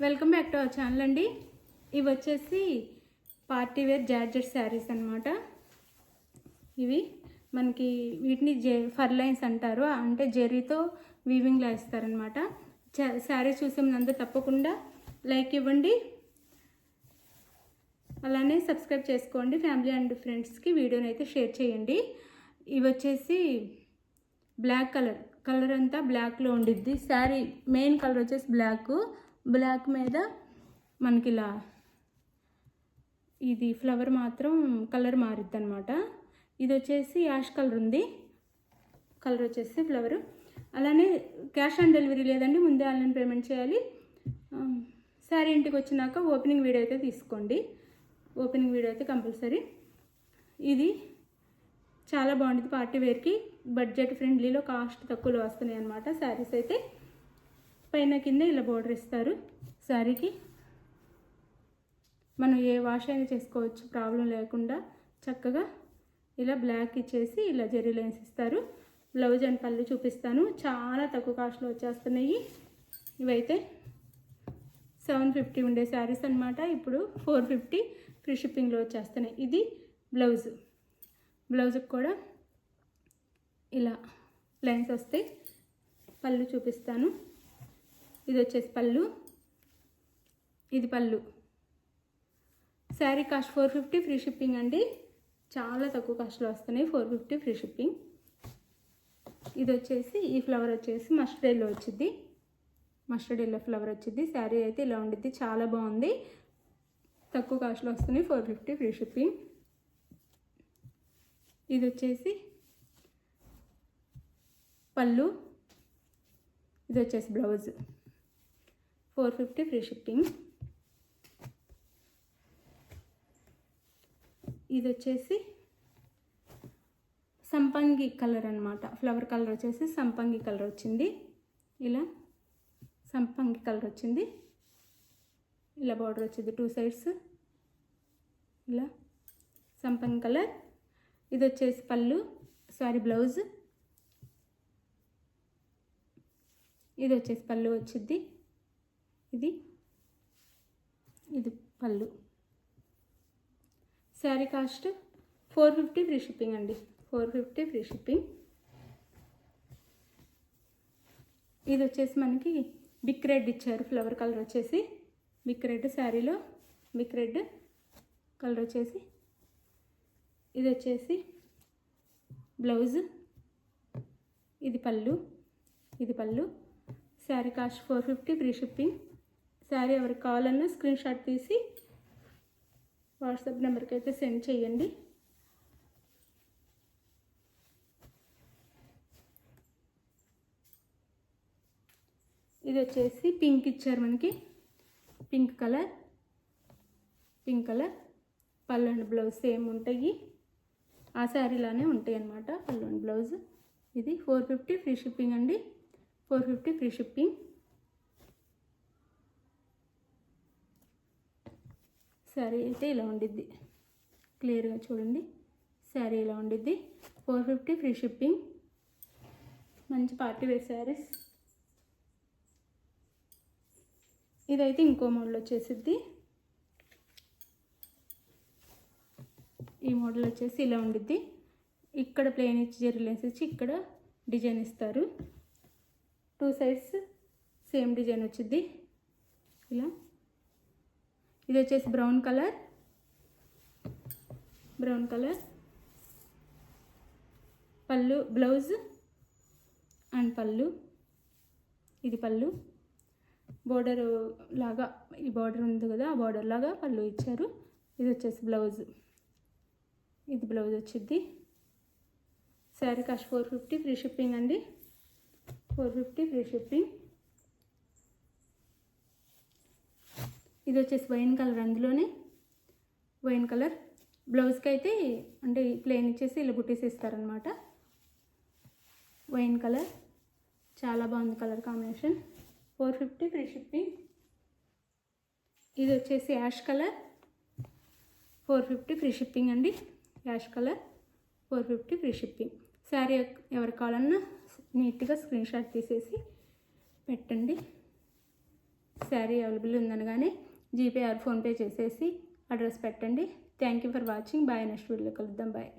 Welcome back to our channel అండి. ఇవి వచ్చేసి పార్టీ వేర్ జార్జెట్ శారీస్ అనమాట. ఇవి మనకి వీటిని ఫర్ లైన్స్ అంటారు, అంటే జెరీతో వీవింగ్లో ఇస్తారనమాట. శారీ చూసే ముందు తప్పకుండా లైక్ ఇవ్వండి, అలానే సబ్స్క్రైబ్ చేసుకోండి. ఫ్యామిలీ అండ్ ఫ్రెండ్స్కి వీడియోని అయితే షేర్ చేయండి. ఇవి వచ్చేసి బ్లాక్ కలర్ అంతా బ్లాక్లో ఉండిద్ది. శారీ మెయిన్ కలర్ వచ్చేసి బ్లాక్ మీద మనకి ఇలా ఇది ఫ్లవర్ మాత్రం కలర్ మారిద్ది అనమాట. ఇది వచ్చేసి యాష్ కలర్ ఉంది, కలర్ వచ్చేసి ఫ్లవర్. అలానే క్యాష్ ఆన్ డెలివరీ లేదండి, ముందే ఆన్లైన్ పేమెంట్ చేయాలి. శారీ ఇంటికి వచ్చినాక ఓపెనింగ్ వీడియో అయితే తీసుకోండి, ఓపెనింగ్ వీడియో అయితే కంపల్సరీ. ఇది చాలా బాగుంటుంది పార్టీ వేర్కి, బడ్జెట్ ఫ్రెండ్లీలో కాస్ట్ తక్కువలో వస్తున్నాయి అన్నమాట. శారీస్ అయితే పైన కింద ఇలా బోర్డర్ ఇస్తారు. శారీకి మనం ఏ వాష్ అయినా చేసుకోవచ్చు ప్రాబ్లం లేకుండా. చక్కగా ఇలా బ్లాక్ ఇచ్చేసి ఇలా జెరీ లైన్స్ ఇస్తారు. బ్లౌజ్ అండ్ పళ్ళు చూపిస్తాను. చాలా తక్కువ కాస్ట్లో వచ్చేస్తున్నాయి. ఇవైతే 750 ఉండే శారీస్ అనమాట, ఇప్పుడు 450 ఫ్రీ షిప్పింగ్లో వచ్చేస్తున్నాయి. ఇది బ్లౌజ్కి కూడా ఇలా లైన్స్ వస్తాయి. పళ్ళు చూపిస్తాను. ఇది వచ్చేసి పళ్ళు, ఇది పళ్ళు. శారీ కాస్ట్ 450 ఫ్రీ షిప్పింగ్ అండి. చాలా తక్కువ కాస్ట్లో వస్తున్నాయి, 450 ఫ్రీ షిప్పింగ్. ఇది వచ్చేసి ఈ ఫ్లవర్ వచ్చేసి మస్టర్డ్ ఎల్లో వచ్చింది, మస్టర్డ్ ఎల్లో ఫ్లవర్ వచ్చింది. శారీ అయితే ఇలా ఉండిద్ది, చాలా బాగుంది. తక్కువ కాస్ట్లో వస్తున్నాయి, 450 ఫ్రీ షిప్పింగ్. ఇది వచ్చేసి పళ్ళు, ఇది వచ్చేసి బ్లౌజ్, 450 ఫ్రీ షిప్పింగ్. ఇది వచ్చేసి సంపంగి కలర్ అనమాట, ఫ్లవర్ కలర్ వచ్చేసి సంపంగి కలర్ వచ్చింది. ఇలా సంపంగి కలర్ వచ్చింది, ఇలా బార్డర్ వచ్చింది 2 సైడ్స్, ఇలా సంపంగి కలర్. ఇది వచ్చేసి పళ్ళు, సారీ బ్లౌజ్. ఇది వచ్చేసి పళ్ళు వచ్చింది, ఇది పళ్ళు. శారీ కాస్ట్ 450 ఫ్రీ షిప్పింగ్ అండి, 450 ఫ్రీ షిప్పింగ్. ఇది వచ్చేసి మనకి బిక్ రెడ్ ఇచ్చారు, ఫ్లవర్ కలర్ వచ్చేసి బిక్ రెడ్. శారీలో బిక్ రెడ్ కలర్ వచ్చేసి. ఇది వచ్చేసి బ్లౌజ్, ఇది పళ్ళు, ఇది పళ్ళు. Sari cost 450 free shipping. Sari ఎవరికి కావాలన్నా స్క్రీన్ షాట్ తీసి వాట్సాప్ నెంబర్కి అయితే సెండ్ చేయండి. ఇది వచ్చేసి పింక్ ఇచ్చారు మనకి, పింక్ కలర్. పళ్ళు అండ్ బ్లౌజ్ సేమ్ ఉంటాయి, ఆ శారీలానే ఉంటాయి అన్నమాట పళ్ళు అండ్ బ్లౌజ్. ఇది 450 ఫ్రీ షిప్పింగ్ అండి, 450 ఫ్రీ షిప్పింగ్. శారీ అయితే ఇలా ఉండిద్ది, క్లియర్గా చూడండి. శారీ ఇలా ఉండిద్ది, 450 ఫ్రీ షిప్పింగ్. మంచి పార్టీ వేర్ శారీస్. ఇదైతే ఇంకో మోడల్ వచ్చేసిద్ది. ఈ మోడల్ వచ్చేసి ఇలా ఉండిద్ది. ఇక్కడ ప్లెయిన్ ఇచ్చి జెరీ లైన్స్ ఇచ్చి ఇక్కడ డిజైన్ ఇస్తారు. 2 సైడ్స్ సేమ్ డిజైన్ వచ్చింది ఇలా. ఇది వచ్చేసి బ్రౌన్ కలర్, పళ్ళు బ్లౌజ్ అండ్ పళ్ళు. ఇది పళ్ళు, బోర్డర్ లాగా ఈ బార్డర్ ఉంది కదా, ఆ బార్డర్ లాగా పళ్ళు ఇచ్చారు. ఇది వచ్చేసి బ్లౌజ్, ఇది బ్లౌజ్ వచ్చింది. శారీ కాస్ట్ 450 ఫ్రీ షిప్పింగ్ అండి, 450 ఫ్రీ షిప్పింగ్. ఇది వచ్చేసి వైన్ కలర్, అందులోనే వైన్ కలర్. బ్లౌజ్కి అయితే అంటే ప్లెయిన్ ఇచ్చేసి ఇలా బుట్టీస్ ఇస్తారనమాట. వైన్ కలర్ చాలా బాగుంది కలర్ కాంబినేషన్, 450 ఫ్రీ షిప్పింగ్. ఇది వచ్చేసి యాష్ కలర్, 450 ఫ్రీ షిప్పింగ్ అండి. Ash colour 450 free shipping. Sari ఎవరికి కావాలన్నా నీట్గా స్క్రీన్ షాట్ తీసేసి పెట్టండి. శారీ అవైలబుల్ ఉందనగానే జీపే ఆర్ ఫోన్పే చేసేసి అడ్రస్ పెట్టండి. Thank you for watching. Bye. Next వీడియోలో కలుద్దాం. బాయ్.